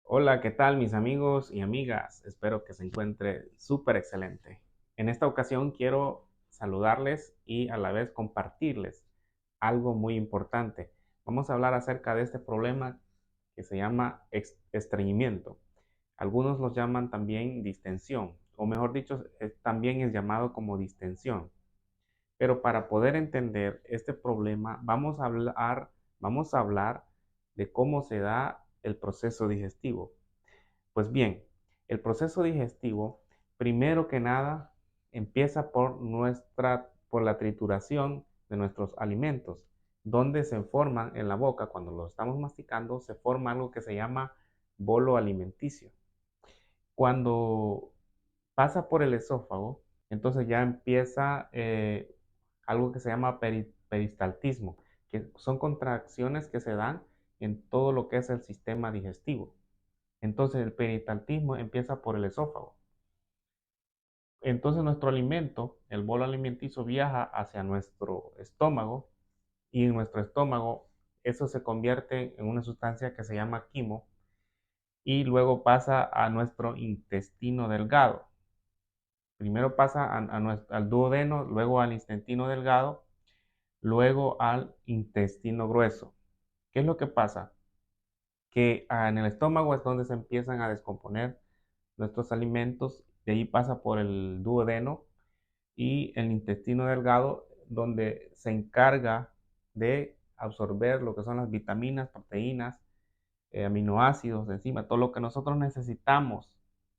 Hola, ¿qué tal mis amigos y amigas? Espero que se encuentre súper excelente. En esta ocasión quiero saludarles y a la vez compartirles algo muy importante. Vamos a hablar acerca de este problema que se llama estreñimiento. Algunos los llaman también distensión, o mejor dicho, también es llamado como distensión. Pero para poder entender este problema, vamos a hablar de cómo se da el proceso digestivo. Pues bien, el proceso digestivo, primero que nada, empieza por la trituración de nuestros alimentos, donde se forman en la boca, cuando lo estamos masticando, se forma algo que se llama bolo alimenticio. Cuando pasa por el esófago, entonces ya empieza algo que se llama peristaltismo, que son contracciones que se dan en todo lo que es el sistema digestivo. Entonces el peristaltismo empieza por el esófago. Entonces nuestro alimento, el bolo alimenticio, viaja hacia nuestro estómago y en nuestro estómago eso se convierte en una sustancia que se llama quimo y luego pasa a nuestro intestino delgado. Primero pasa al duodeno, luego al intestino delgado, luego al intestino grueso. ¿Qué es lo que pasa? Que en el estómago es donde se empiezan a descomponer nuestros alimentos, de ahí pasa por el duodeno y el intestino delgado, donde se encarga de absorber lo que son las vitaminas, proteínas, aminoácidos, enzimas, todo lo que nosotros necesitamos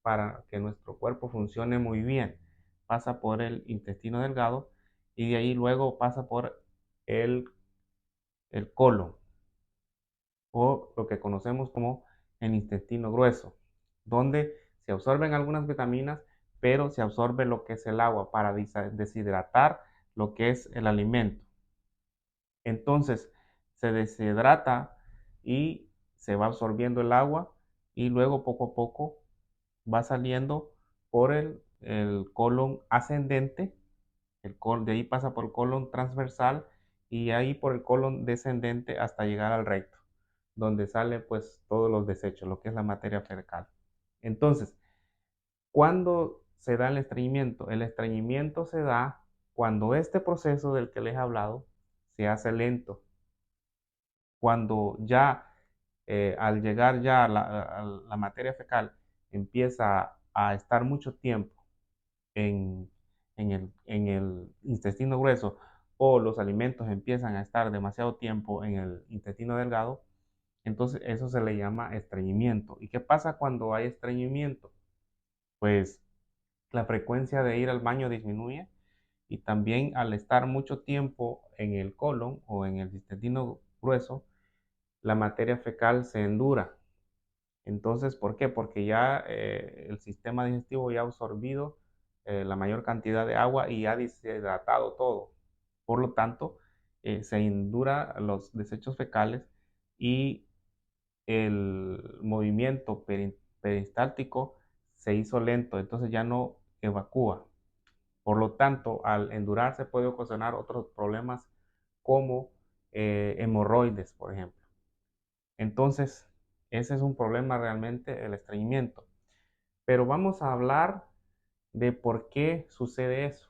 para que nuestro cuerpo funcione muy bien. Pasa por el intestino delgado y de ahí luego pasa por el, el colon o lo que conocemos como el intestino grueso, donde se absorben algunas vitaminas, pero se absorbe lo que es el agua para deshidratar lo que es el alimento. Entonces se deshidrata y se va absorbiendo el agua y luego poco a poco va saliendo por el colon ascendente, de ahí pasa por el colon transversal y ahí por el colon descendente hasta llegar al recto, donde sale pues todos los desechos, lo que es la materia fecal. Entonces, ¿cuándo se da el estreñimiento? El estreñimiento se da cuando este proceso del que les he hablado se hace lento, cuando ya al llegar ya a la materia fecal empieza a estar mucho tiempo en, en el intestino grueso o los alimentos empiezan a estar demasiado tiempo en el intestino delgado, entonces eso se le llama estreñimiento. ¿Y qué pasa cuando hay estreñimiento? Pues la frecuencia de ir al baño disminuye y también al estar mucho tiempo en el colon o en el intestino grueso, la materia fecal se endura. Entonces, ¿por qué? Porque ya el sistema digestivo ya ha absorbido la mayor cantidad de agua y ha deshidratado todo. Por lo tanto, se endura los desechos fecales y el movimiento peristáltico se hizo lento, entonces ya no evacúa. Por lo tanto, al endurarse puede ocasionar otros problemas como hemorroides, por ejemplo. Entonces, ese es un problema realmente, el estreñimiento. Pero vamos a hablar de por qué sucede eso.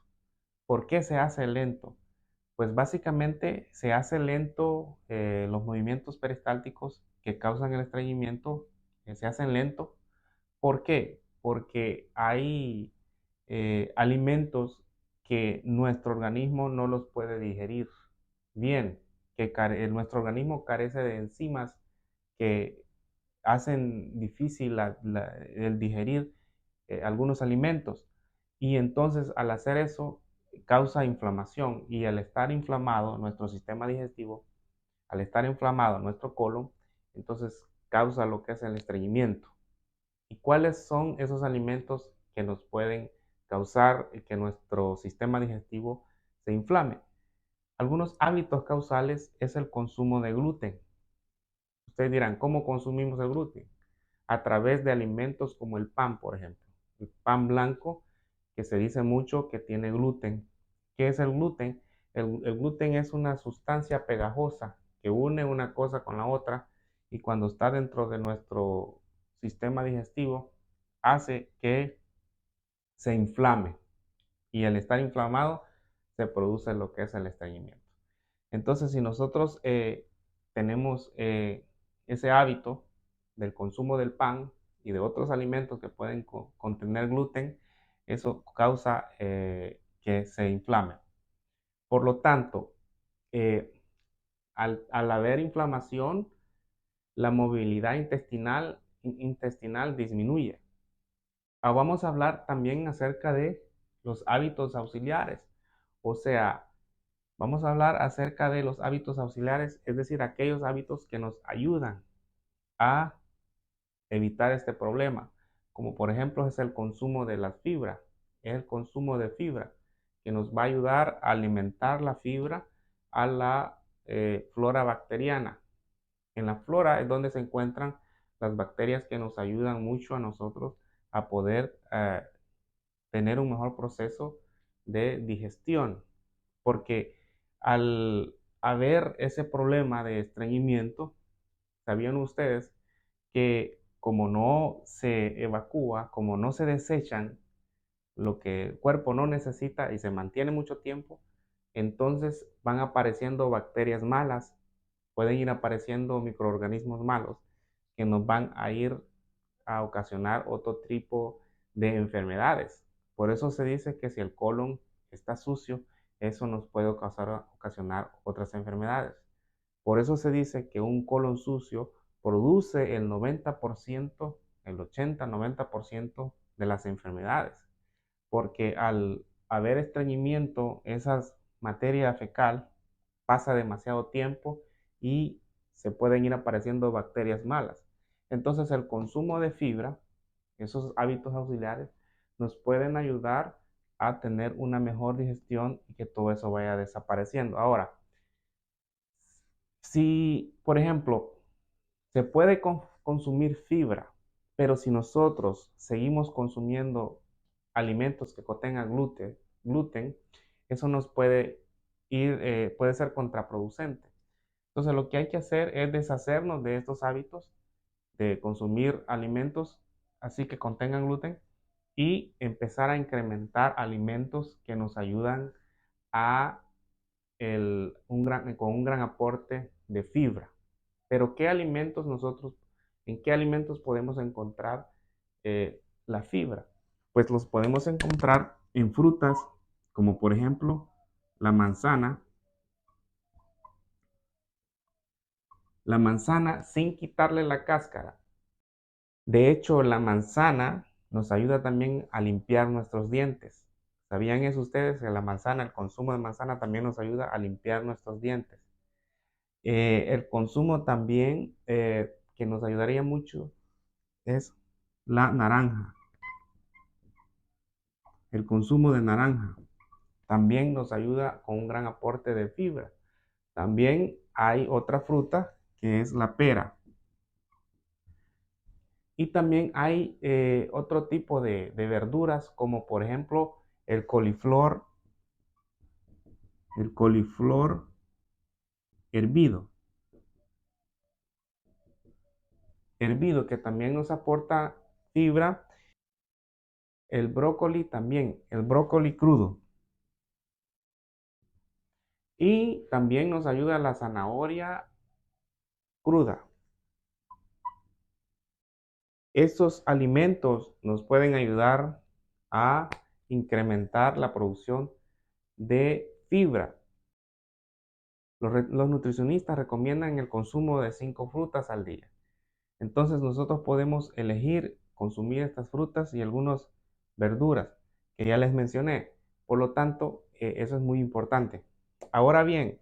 ¿Por qué se hace lento? Pues básicamente se hace lento los movimientos peristálticos que causan el estreñimiento, se hacen lento. ¿Por qué? Porque hay alimentos que nuestro organismo no los puede digerir bien, que nuestro organismo carece de enzimas que hacen difícil el digerir algunos alimentos. Y entonces al hacer eso causa inflamación y al estar inflamado nuestro sistema digestivo, al estar inflamado nuestro colon, entonces causa lo que es el estreñimiento. ¿Y cuáles son esos alimentos que nos pueden causar que nuestro sistema digestivo se inflame? Algunos hábitos causales es el consumo de gluten. Ustedes dirán, ¿cómo consumimos el gluten? A través de alimentos como el pan, por ejemplo. El pan blanco, que se dice mucho que tiene gluten. ¿Qué es el gluten? El gluten es una sustancia pegajosa que une una cosa con la otra y cuando está dentro de nuestro sistema digestivo hace que se inflame y al estar inflamado se produce lo que es el estreñimiento. Entonces, si nosotros tenemos ese hábito del consumo del pan y de otros alimentos que pueden contener gluten, eso causa que se inflame. Por lo tanto, eh, al haber inflamación, la movilidad intestinal disminuye. Vamos a hablar también acerca de los hábitos auxiliares. O sea, vamos a hablar acerca de los hábitos auxiliares, es decir, aquellos hábitos que nos ayudan a evitar este problema, como por ejemplo es el consumo de las fibras, es el consumo de fibra, que nos va a ayudar a alimentar la fibra a la flora bacteriana. En la flora es donde se encuentran las bacterias que nos ayudan mucho a nosotros a poder tener un mejor proceso de digestión, porque al haber ese problema de estreñimiento, ¿sabían ustedes que como no se evacúa, como no se desechan lo que el cuerpo no necesita y se mantiene mucho tiempo, entonces van apareciendo bacterias malas, pueden ir apareciendo microorganismos malos que nos van a ir a ocasionar otro tipo de enfermedades. Por eso se dice que si el colon está sucio, eso nos puede ocasionar otras enfermedades. Por eso se dice que un colon sucio produce el 90%, el 80-90% de las enfermedades, porque al haber estreñimiento, esa materia fecal pasa demasiado tiempo y se pueden ir apareciendo bacterias malas. Entonces el consumo de fibra, esos hábitos auxiliares, nos pueden ayudar a tener una mejor digestión y que todo eso vaya desapareciendo. Ahora, si, por ejemplo, se puede consumir fibra, pero si nosotros seguimos consumiendo alimentos que contengan gluten, eso nos puede puede ser contraproducente. Entonces, lo que hay que hacer es deshacernos de estos hábitos de consumir alimentos así que contengan gluten y empezar a incrementar alimentos que nos ayudan a con un gran aporte de fibra. Pero ¿en qué alimentos podemos encontrar la fibra? Pues los podemos encontrar en frutas como por ejemplo la manzana sin quitarle la cáscara. De hecho, la manzana nos ayuda también a limpiar nuestros dientes. ¿Sabían eso ustedes? Que el consumo de manzana también nos ayuda a limpiar nuestros dientes. El consumo también que nos ayudaría mucho es la naranja. El consumo de naranja también nos ayuda con un gran aporte de fibra. También hay otra fruta que es la pera. Y también hay otro tipo de verduras como por ejemplo el coliflor, el coliflor hervido, que también nos aporta fibra. El brócoli también, el brócoli crudo. Y también nos ayuda la zanahoria cruda. Estos alimentos nos pueden ayudar a incrementar la producción de fibra. Los nutricionistas recomiendan el consumo de 5 frutas al día. Entonces nosotros podemos elegir consumir estas frutas y algunas verduras que ya les mencioné. Por lo tanto, eso es muy importante. Ahora bien,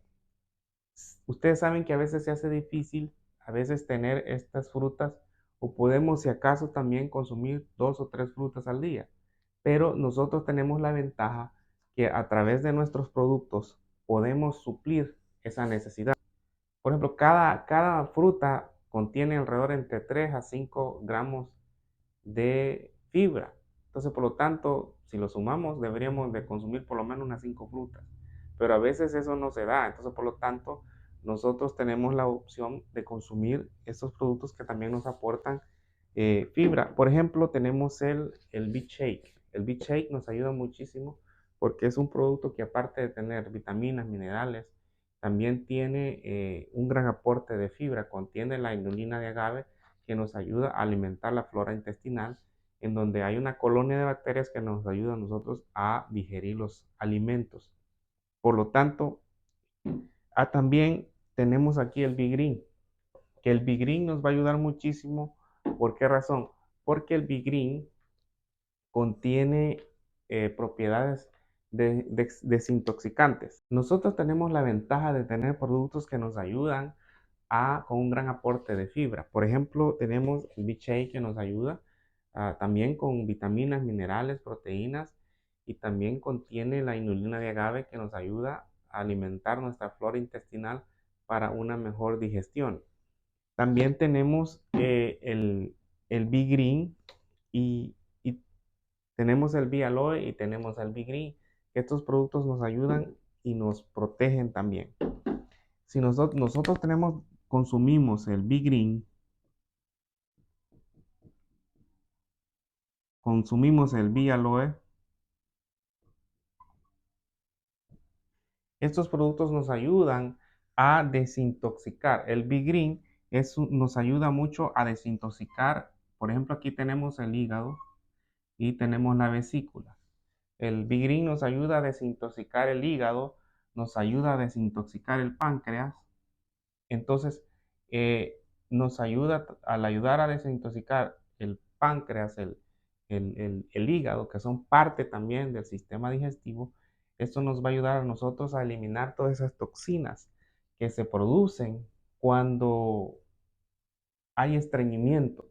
ustedes saben que a veces se hace difícil, a veces tener estas frutas o podemos si acaso también consumir 2 o 3 frutas al día. Pero nosotros tenemos la ventaja que a través de nuestros productos podemos suplir esa necesidad. Por ejemplo, cada fruta contiene alrededor entre 3 a 5 gramos de fibra. Entonces, por lo tanto, si lo sumamos, deberíamos de consumir por lo menos unas 5 frutas. Pero a veces eso no se da. Entonces, por lo tanto, nosotros tenemos la opción de consumir estos productos que también nos aportan fibra. Por ejemplo, tenemos el Beet Shake. El Beet Shake nos ayuda muchísimo porque es un producto que, aparte de tener vitaminas, minerales, también tiene un gran aporte de fibra. Contiene la inulina de agave, que nos ayuda a alimentar la flora intestinal, en donde hay una colonia de bacterias que nos ayuda a nosotros a digerir los alimentos. Por lo tanto, también tenemos aquí el Bigreen, que el Bigreen nos va a ayudar muchísimo. ¿Por qué razón? Porque el Bigreen contiene propiedades desintoxicantes. Nosotros tenemos la ventaja de tener productos que nos ayudan con un gran aporte de fibra. Por ejemplo, tenemos el BCAA, que nos ayuda también con vitaminas, minerales, proteínas, y también contiene la inulina de agave, que nos ayuda a alimentar nuestra flora intestinal para una mejor digestión. También tenemos el B-Green, y tenemos el B-Aloe y tenemos el B-Green. Estos productos nos ayudan y nos protegen también. Si nosotros consumimos el B-Green, consumimos el B-Aloe, estos productos nos ayudan a desintoxicar. El B-Green nos ayuda mucho a desintoxicar. Por ejemplo, aquí tenemos el hígado y tenemos la vesícula. El B-Green nos ayuda a desintoxicar el hígado, nos ayuda a desintoxicar el páncreas. Entonces, nos ayuda, al ayudar a desintoxicar el páncreas, el hígado, que son parte también del sistema digestivo. Esto nos va a ayudar a nosotros a eliminar todas esas toxinas que se producen cuando hay estreñimiento.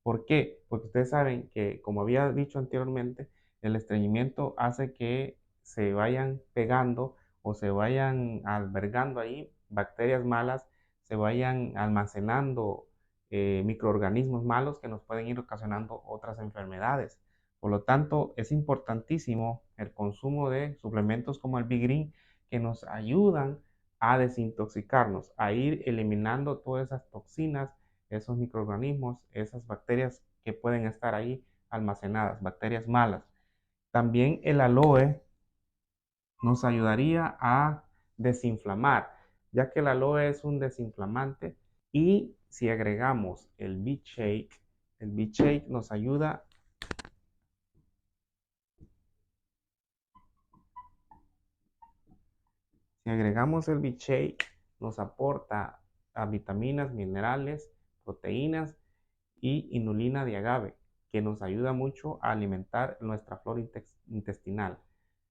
¿Por qué? Porque ustedes saben que, como había dicho anteriormente, el estreñimiento hace que se vayan pegando o se vayan albergando ahí bacterias malas, se vayan almacenando microorganismos malos que nos pueden ir ocasionando otras enfermedades. Por lo tanto, es importantísimo el consumo de suplementos como el B-Green, que nos ayudan a desintoxicarnos, a ir eliminando todas esas toxinas, esos microorganismos, esas bacterias que pueden estar ahí almacenadas, bacterias malas. También el aloe nos ayudaría a desinflamar, ya que el aloe es un desinflamante. Y si agregamos el Beet Shake nos ayuda. Si agregamos el Beet Shake, nos aporta a vitaminas, minerales, proteínas y inulina de agave, que nos ayuda mucho a alimentar nuestra flora intestinal.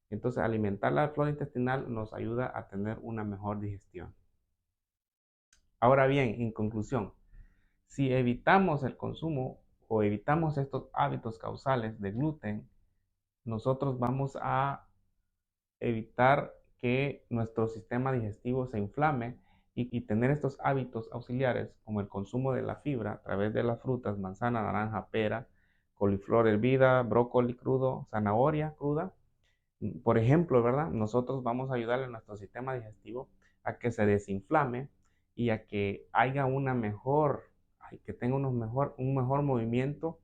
Entonces, alimentar la flora intestinal nos ayuda a tener una mejor digestión. Ahora bien, en conclusión, si evitamos el consumo o evitamos estos hábitos causales de gluten, nosotros vamos a evitar que nuestro sistema digestivo se inflame, y tener estos hábitos auxiliares como el consumo de la fibra a través de las frutas, manzana, naranja, pera, coliflor hervida, brócoli crudo, zanahoria cruda. Por ejemplo, ¿verdad? Nosotros vamos a ayudarle a nuestro sistema digestivo a que se desinflame y a que haya que tenga un mejor movimiento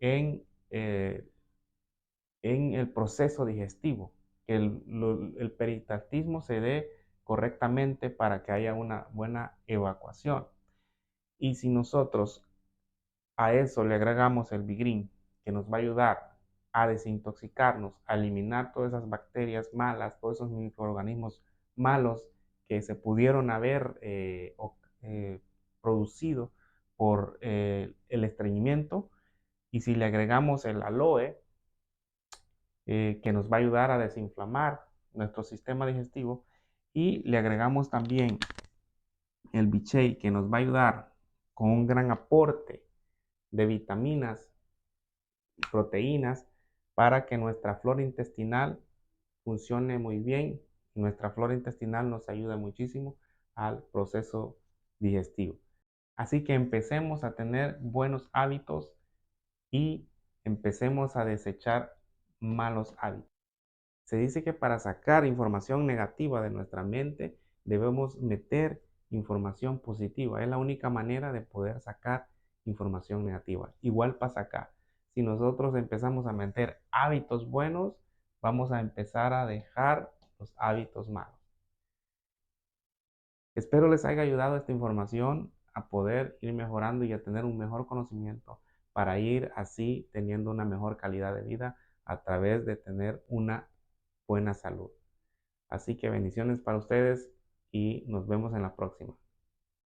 en, eh, en el proceso digestivo, que el peristaltismo se dé correctamente para que haya una buena evacuación. Y si nosotros a eso le agregamos el Bigreen, que nos va a ayudar a desintoxicarnos, a eliminar todas esas bacterias malas, todos esos microorganismos malos que se pudieron haber producido por el estreñimiento. Y si le agregamos el aloe, que nos va a ayudar a desinflamar nuestro sistema digestivo, y le agregamos también el bichei, que nos va a ayudar con un gran aporte de vitaminas y proteínas para que nuestra flora intestinal funcione muy bien. Nuestra flora intestinal nos ayuda muchísimo al proceso digestivo. Así que empecemos a tener buenos hábitos y empecemos a desechar malos hábitos. Se dice que para sacar información negativa de nuestra mente debemos meter información positiva. Es la única manera de poder sacar información negativa. Igual pasa acá. Si nosotros empezamos a meter hábitos buenos, vamos a empezar a dejar los hábitos malos. Espero les haya ayudado esta información a poder ir mejorando y a tener un mejor conocimiento para ir así teniendo una mejor calidad de vida a través de tener una buena salud. Así que bendiciones para ustedes y nos vemos en la próxima.